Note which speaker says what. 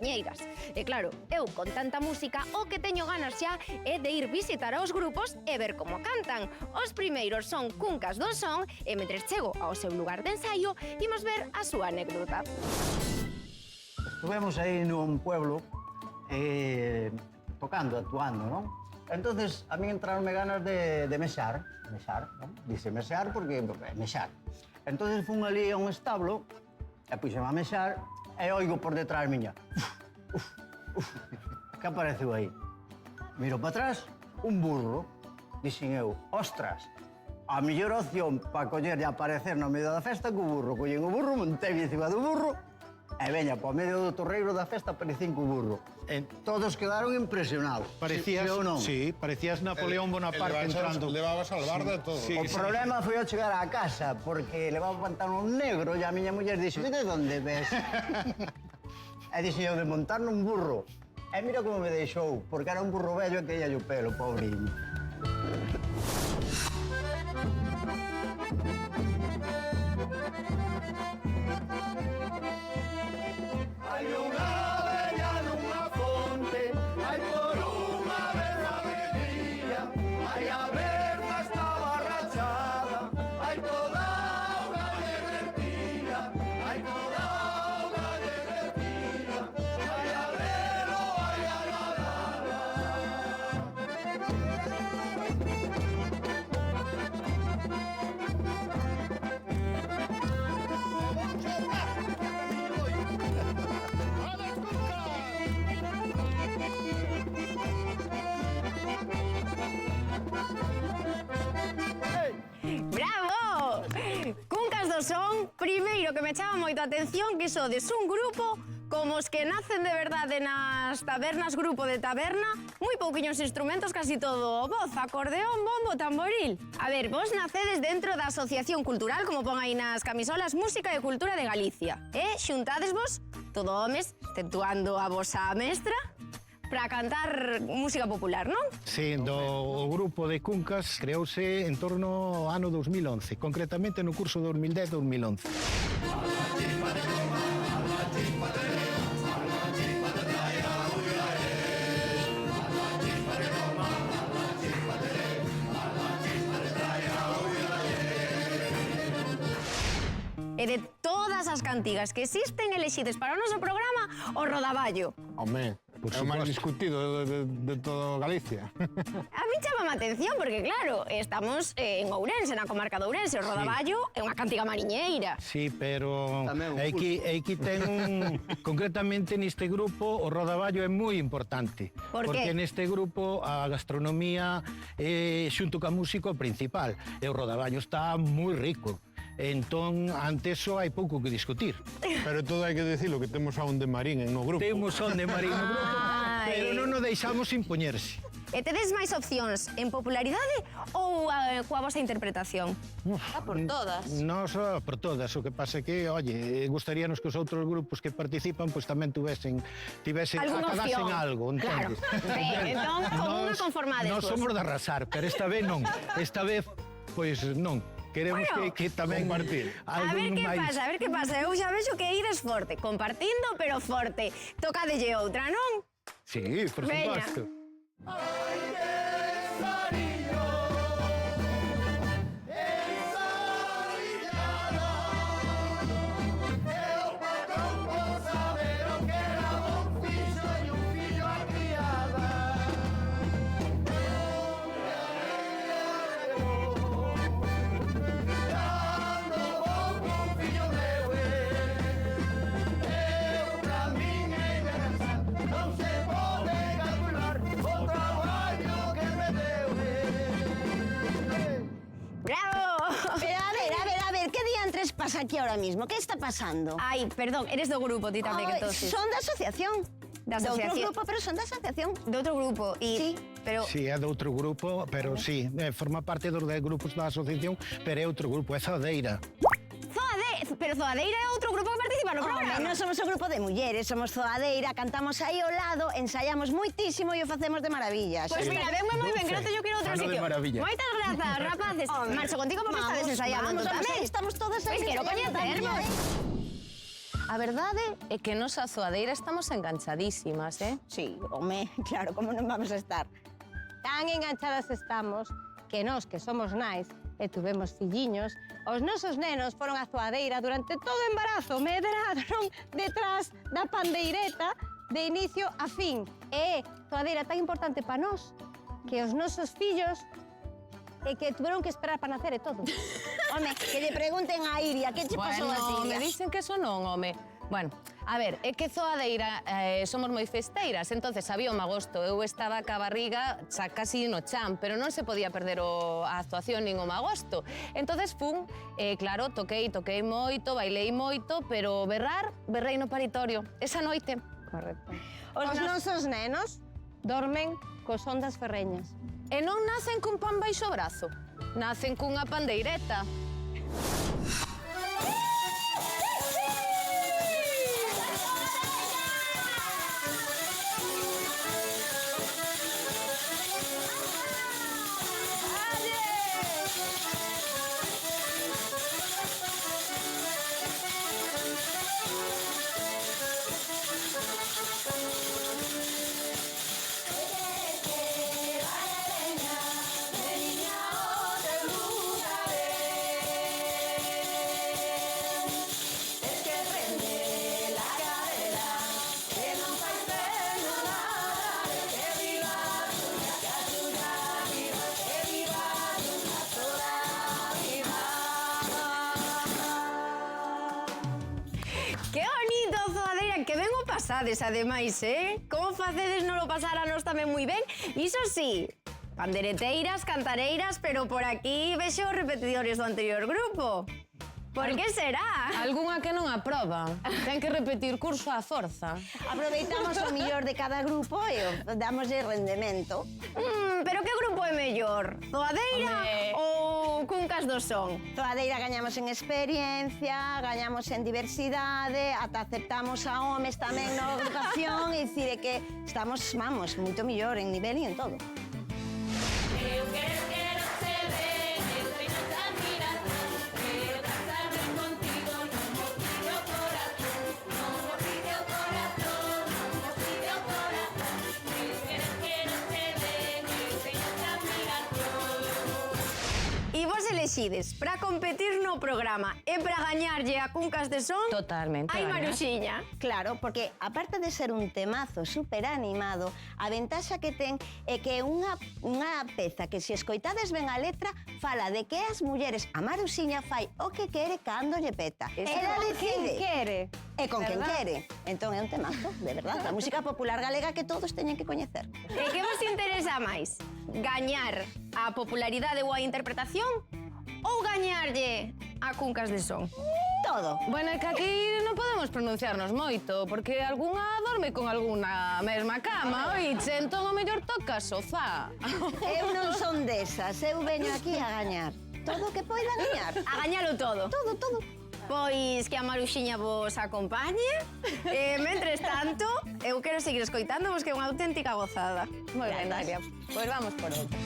Speaker 1: compañeiras. E claro, eu con tanta música o que teño ganas xa é de ir visitar aos grupos e ver como cantan. Os primeiros son Cuncas do Son e mentres chego ao seu lugar de ensaio imos ver a súa anécdota.
Speaker 2: Estuvemos aí nun pueblo tocando, actuando, non? Entonces, a mí entraronme ganas de mexar, non? Dice mexar porque mexar. Entonces fun ali a un establo e puxeme a mexar e oigo por detrás miña. Que apareceu aí? Miro para atrás, un burro. Dixen eu, ostras, a mellor opción para coller e aparecer no medio da festa co burro. Collen o burro, montei encima do burro e veña, para o medio do torreiro da festa aparecín co burro. Todos quedaron impresionados.
Speaker 3: Parecías, sí, parecías Napoleón Bonaparte entrando.
Speaker 4: Levabas albarda e todo.
Speaker 3: Sí,
Speaker 2: O problema foi ao chegar á casa, porque levaba un pantalón negro e a miña muller dixo, de onde ves? E dixen eu, de montar nun burro. E mira como me deixou, porque era un burro vello e que ia o pelo, pobriño.
Speaker 5: Hai unha bella nunha fonte, hai por unha vez a alegría, hai a verba estaba rachada, hai toda unha divertida, hai toda unha divertida, hai a velo, hai a nadala.
Speaker 1: Bravo! Cuncas do Son, primeiro que me chama moito a atención que sodes un grupo como os que nacen de verdade nas tabernas, grupo de taberna, moi pouquiños instrumentos, casi todo voz, acordeón, bombo, tamboril. A ver, vos nacedes dentro da Asociación Cultural, como pon aí nas camisolas, Música e Cultura de Galicia. E xuntadesvos, todo homes, exceptuando a vosa mestra, para cantar música popular, non?
Speaker 3: Sí, o grupo de Cuncas creouse en torno ao ano 2011, concretamente no curso 2010-2011.
Speaker 1: E de todas as cantigas que existen elixides para o noso programa, o Rodaballo.
Speaker 4: Home, é o máis discutido de toda Galicia.
Speaker 1: A mí chamame a atención porque, claro, estamos en Ourense, na comarca de Ourense. O Rodaballo é unha cantiga mariñeira.
Speaker 3: Sí, pero
Speaker 2: Tamén un
Speaker 3: aquí ten concretamente neste grupo o rodaballo é moi importante.
Speaker 1: Por
Speaker 3: Porque
Speaker 1: qué?
Speaker 3: neste grupo a gastronomía é xunto ca músico principal e o rodaballo está moi rico. Entón, ante eso hai pouco que discutir.
Speaker 4: Pero todo hai que dicilo que temos a un de Marín no grupo.
Speaker 3: Temos son de Marín no grupo,
Speaker 1: Ai.
Speaker 3: pero non nos deixamos impoñerse.
Speaker 1: E tedes máis opcións en popularidade ou coa vosa interpretación?
Speaker 6: Por todas.
Speaker 3: Nos por todas, o que pasa é que, oye, gustaríanos que os outros grupos que participan pois tamén tivesen
Speaker 1: Algúna
Speaker 3: acadasen
Speaker 1: opción.
Speaker 3: algo, entendes?
Speaker 1: Claro. Ben, entón, con unha conformades
Speaker 3: Nós
Speaker 1: vos.
Speaker 3: somos de arrasar, pero esta vez non. Esta vez, pois non. Queremos
Speaker 1: Bueno,
Speaker 3: que tamén
Speaker 4: compartir.
Speaker 1: A ver que pasa, a ver que pasa. Eu xa vexo que ides forte, compartindo, pero forte. Tocadelle outra, non?
Speaker 3: Sí, por
Speaker 1: Veña.
Speaker 3: suposto.
Speaker 5: Ai, Cesariño, ensarillada, e o patrón por saber o que era bon fixo e un fillo a criada. Cando bon con fillo meu eu pra min é interesante, non se pode calcular o traballo que me deu.
Speaker 1: ¡Bravo!
Speaker 6: Pero a ver, ¿qué diantres pasa aquí ahora mismo? ¿Qué está pasando?
Speaker 1: Ai, perdón, eres do grupo, ti tamén,
Speaker 6: Ay,
Speaker 1: entonces.
Speaker 6: son de asociación.
Speaker 1: Da
Speaker 6: De outro
Speaker 1: asociación.
Speaker 6: grupo, pero son de asociación.
Speaker 1: De outro grupo.
Speaker 6: Sí.
Speaker 1: Pero...
Speaker 3: Sí, é de outro grupo, pero sí, forma parte dos 10 grupos da asociación, pero é outro grupo, é Zadeira.
Speaker 1: Pero Zoadeira é outro grupo que participa no programa.
Speaker 6: Home, non somos un grupo de mulleres, somos Zoadeira, cantamos aí ao lado, ensaiamos moitísimo e o facemos de maravillas.
Speaker 1: Pois mira, venme moi ben, que non teño que ir a outro
Speaker 3: Fano de
Speaker 1: sitio.
Speaker 3: maravilla.
Speaker 1: Moitas grazas, rapaces. Marcho contigo porque estades ensaiando.
Speaker 6: Vamos,
Speaker 1: tú tamén.
Speaker 6: estamos todas aí
Speaker 1: Pois quero
Speaker 6: ensaiando
Speaker 1: coñecervos.
Speaker 6: tamén.
Speaker 7: A verdade é que nos a zoadeira estamos enganchadísimas,
Speaker 6: Sí, home, claro, como non vamos a estar? Tan enganchadas estamos que nós, que somos nais, e tuvemos filliños, os nosos nenos foron a zoadeira durante todo o embarazo, medraron detrás da pandeireta de inicio a fin. E zoadeira tan importante para nós que os nosos fillos que tuveron que esperar para nacer e todo. Home, que lle pregunten a Iria, que che pasou a
Speaker 7: Bueno,
Speaker 6: Iria?
Speaker 7: me dicen que eso non, home. Bueno, a ver, é que zoadeira somos moi festeiras, entonces había un magosto, eu estaba ca barriga xa casi no chan, pero non se podía perder a actuación nin o magosto. Entonces fun, claro, toquei moito, bailei moito, pero berrei no paritorio, esa noite.
Speaker 6: Correcto. Os nosos nenos dormen cos son das ferreñas.
Speaker 7: E non nacen cun pan baixo o brazo, nacen cunha pandeireta.
Speaker 1: Que bonito, zoadeira, que ben o pasades, ademais, Como facedes non lo pasar a nós tamén moi ben? Iso sí, pandereteiras, cantareiras, pero por aquí vexo os repetidores do anterior grupo. Por que será?
Speaker 7: Algúnha que non aproba, ten que repetir curso á forza.
Speaker 6: Aproveitamos o millor de cada grupo e damoslle rendemento.
Speaker 1: Pero que grupo é mellor? Zoadeira
Speaker 7: Home.
Speaker 1: ou Cuncas do Son?
Speaker 6: Zoadeira gañamos en experiencia, gañamos en diversidade, ata aceptamos a homes tamén na agrupación, e dicir que estamos, vamos, moito millor en nivel e en todo.
Speaker 8: Eu quero te ver, eu teño esta admiración, quero casarme contigo, non mo pide o corazón, non mo pide o corazón, non mo pide o corazón. Eu quero te ver, eu teño esta admiración.
Speaker 1: E vos elexides para competir no programa e para gañarlle a Cuncas de Son?
Speaker 7: Totalmente.
Speaker 1: Ai,
Speaker 7: gañar.
Speaker 1: Maruxiña.
Speaker 6: Claro, porque aparte de ser un temazo super animado, a ventaxa que ten é que é unha peza que se escoitades ben a letra fala de que as mulleres, a Maruxiña fai o que quere cando lle peta. Ela decide.
Speaker 7: quere.
Speaker 6: E con quen
Speaker 7: ¿Verdad?
Speaker 6: quere. Entón é un temazo, de verdade, a música popular galega que todos teñen que coñecer.
Speaker 1: E que vos interesa máis? Gañar a popularidade ou a interpretación ou gañarlle a Cuncas de Son?
Speaker 6: Todo.
Speaker 7: Bueno, é que aquí non podemos pronunciarnos moito, porque algunha dorme con algunha mesma cama, oiche, entón o mellor toca sofá.
Speaker 6: Eu non son desas, eu veño aquí a gañar. Todo o que poida gañar.
Speaker 1: A gañalo todo.
Speaker 6: Todo, todo.
Speaker 1: Pois que a Maruxiña vos acompañe. Mentres tanto, eu quero seguir escoitándovos, que é unha auténtica gozada.
Speaker 7: Moi ben,
Speaker 6: Gracias.
Speaker 7: Daria. Pois vamos por outra.